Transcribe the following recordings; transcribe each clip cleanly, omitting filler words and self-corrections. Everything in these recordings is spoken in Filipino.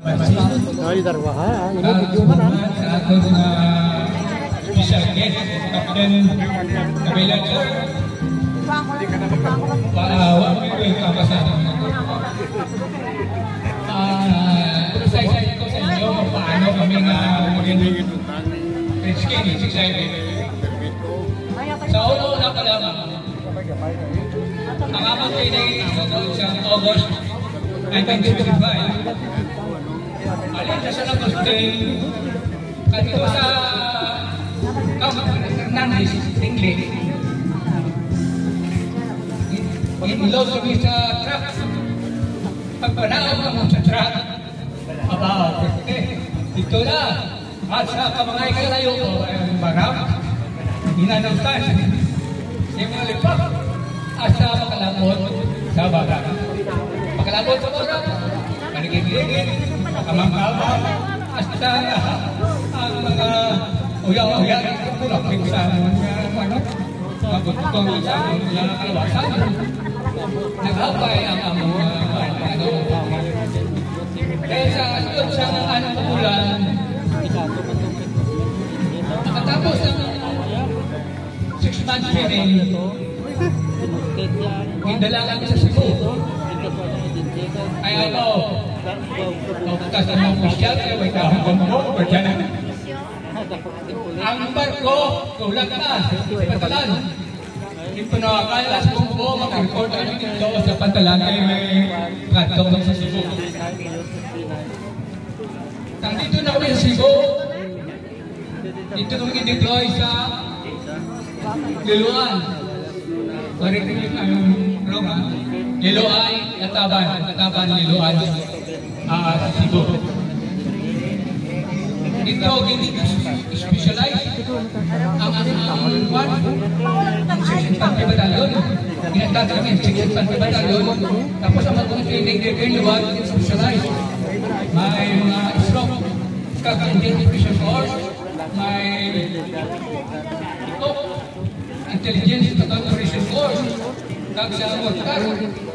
Ay, darwaha. Ini video mana? Sa ating special guest, Captain Camila Chor. Wag mo yung kapasahan mo. Isa-isa ko sa inyo paano kami maging skinny, excited. Sa una pa lamang, ang amang training sa August 1955. Alin sa August Day, kanito sa Nandis, English. Inilaw kami sa truck. Pagpanawag naman sa truck, ito na. At sa kamangay kalayo ko, ang barang, hinanamtan. Yung mga lipak, at sa makalabot sa barang. Makalabot sa barang, manigig-ligig, makamangkabang, at sa ang mga uyaw-uyaw, kulakling sa mga pagututong sa mga kalawasan. Nagapay ang among kaya sa anong bulan, nakatapos ng 6 months training, indala kami sa Cebu. Ay ano, pagkas ng mga opisyal, kaya may kahanggang mo, berjanan. Ang barko, kulang na, sa Pantalan. Ipinakala sa Cebu, mag-record kami dito sa Pantalan, kaya may katong sa Cebu. Nandito na kami sa Cebu. Dito kami i-deploy sa Liloan. Marinig ang Roma. Liloan, Ataban, Liloan, Cebu. Dito, specialize ang Section 5 Batalyon. Ginagtata kami ang Section 5 Batalyon. Tapos ang mga training dito, Liloan, specialize. May mga stroke, identification force, may intelligence operation force, kag sa mortar,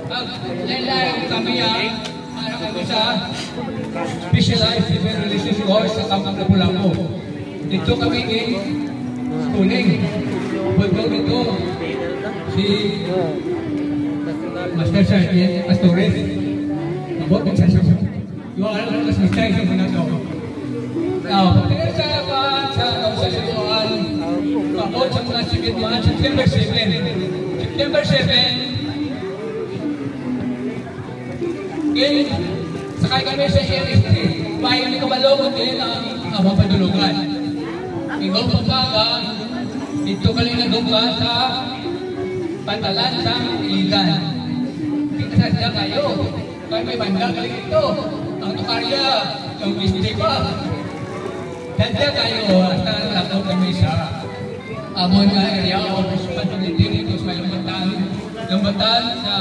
kag lain-lain kami yan, para kami sa specialized defense relations force sa Kampang Lapu-Lapu. Dito kami schooling. Pagkaw dito, si Master Sergeant Astores, abot ng sasyo. Yung alam ko mas mitay sa mga ito. Pagdating sa Sibuan, pakot sa mga Sibuan, September 7. September 7, sakay kami sa ARST. Bahay kami kabalong din ang amang padulugan. Ikaw pagbaga, dito kami nagumba sa Pantalan sa Iligan. Pinasadya kayo. Kaya may banda kayo ito. Ang tukarya, ang bisne pa. Sadya kayo, hasta lakot kami sa amon na area o responsibility nito sa lambatan sa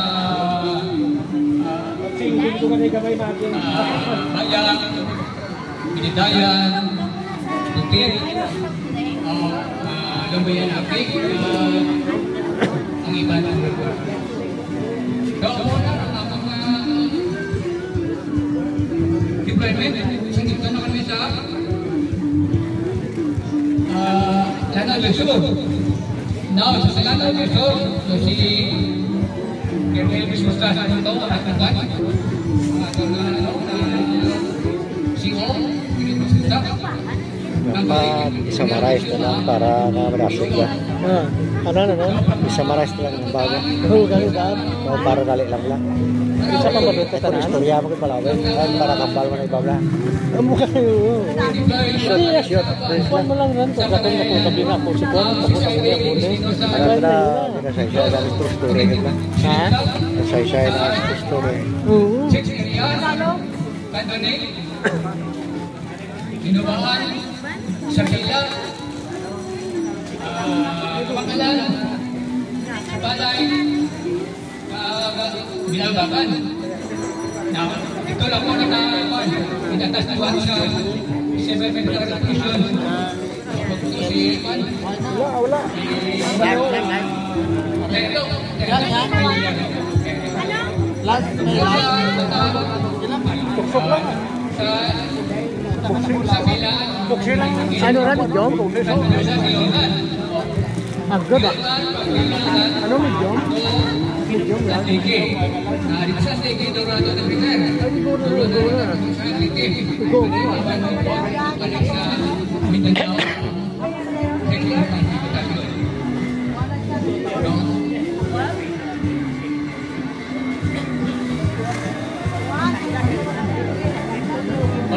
Bayan, Binidayan, Butir, Lambayan Apik, ang iba ng lugar. So, muna ang mga deployment, singkito na kami sa Lanao del Sur. Now, sa Lanao del Sur, si Colonel Bismustahan ito, at nagban, Isamarais na lang para na-brasig ba? Ano? Isamarais na lang ng bago. Oo, gano'n ba? Para dali lang lang. Isa pa mabuti ka na. Istorya mo kung palawin. Para kambal mo na iba ba? Ang mukha yun. Kuwan mo lang rin. Kung katong napuntabi na po si Kuwan, tapos ako niya po din. Ano na, pinasay-say na true story ba? Ha? Pinasay-say na true story. Oo. Inubahan, Sakila, Pangkalan, Balay, Binalbakan. Ito lang po na pinatastuhan sa December Federation. Si Juan. Wala. Tuksok lang. sa bilang Ano rin, medium? Agad ba? Ano medium? Medium yan? Tiki. Di ba sa tiki dorado na bigan? Dorado na tiki. Go. Balik sa Mindanao. Tiki na tayo.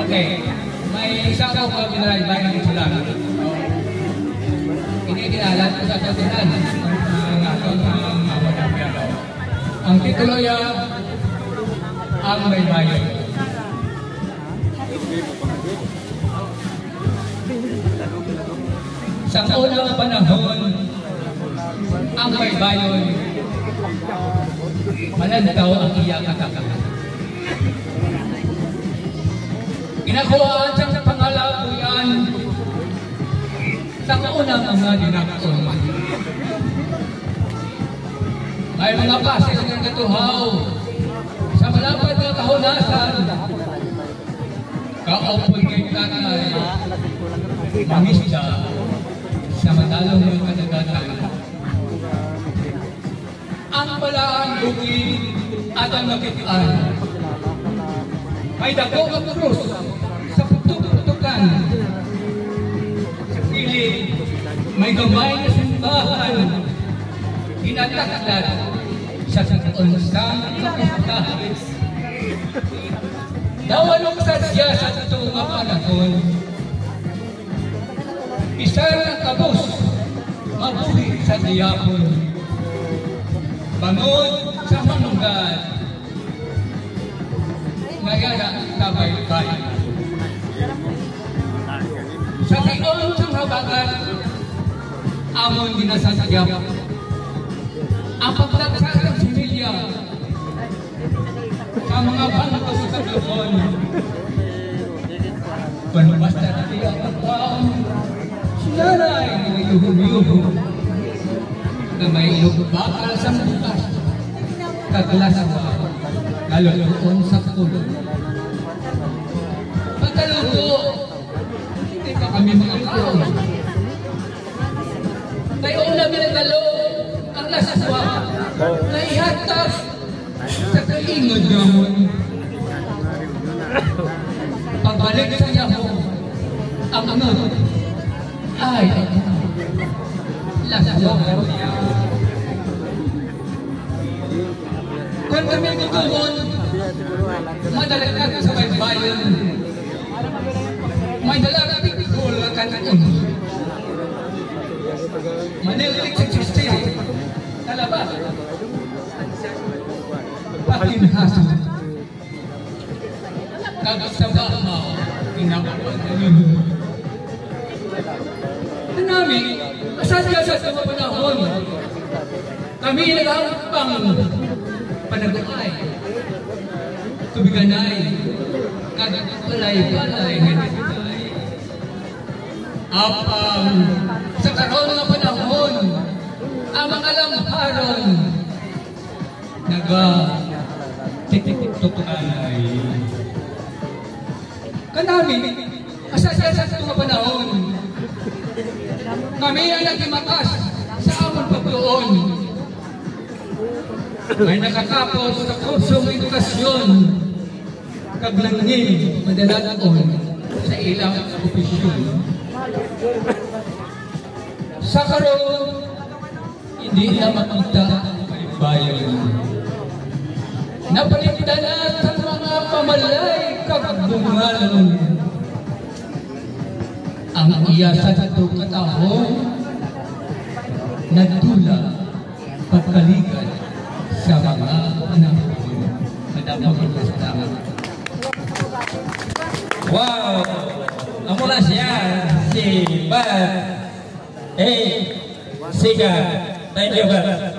Okay. May isa ko pa binaribay ng isulang. Inikinalat ko sa katinan ang aking mawadapyalo. Ang titulo niya, Ang May Bayan. Sa unang panahon, ang May Bayan, malantaw ang iyang kakakakat. Ginakuhaan siyang pangalabuyan sa kaunang mga dinakon. May mga pasis ng katuhaw sa malapad na kahunasan. Kaupon kay tatay, mangisda sa matalong ng kadagatan. Ang palaan bukid at ang nakitaan. May dako ang krus sa putuk-putukan. Sa gilid, may gamay na simbahan. Inataklat sa unsang kapistahan. Nawalong sa siya sa itong mga panahon. Isa na kabus, mabuhi sa diyapon. Bangod sa manugan. Ngayon kabay-bay. Sa tiyon sa habagat, amon dinasasagyap. Ang paglagsak ng similya sa mga bangko sa lubon. Panubas na natin ang pagkaon, sinaray ng yuhum-yuhum na may bakal sa bukas, kaglaswa, laloon sa pulo. Pagkaluto, hindi pa kami makakaon. Tayo na binagalo ang lasaswa na ihatag sa kaingod naman. Pagbalik sa yaho, ang anod ay lasaswa. Kung kami tutuhon, madalagat sa baybayan, may dalagat pikul ang kanon. Manilig sa Kristi, talaba, patinhasan. Kagusaba mo, inakapan na yun. Nami, asadya sa mga panahon, kami nag-ampang panag-ay, tubiganay, kagagpalay-palay, ganitay. Apang sa karoon ng panahon, ang mga lamparon nag-tik-tik-tukanay. Kanami, asasya sa mga panahon, kami ay nagimakas sa among pagdoon. May nakatapos sa kursong edukasyon, kaglangin, madalaon sa ilang opisyon. Sa karoon, hindi na makita ang bayan. Napaligdan na sa mga pamalay kagbungalan. Ang iya sa tatong katahong nagtula pagkaligan sa mga panahon. Madamang salamat. Wow! Amo na siya si Bad Siga. Thank you, Bad.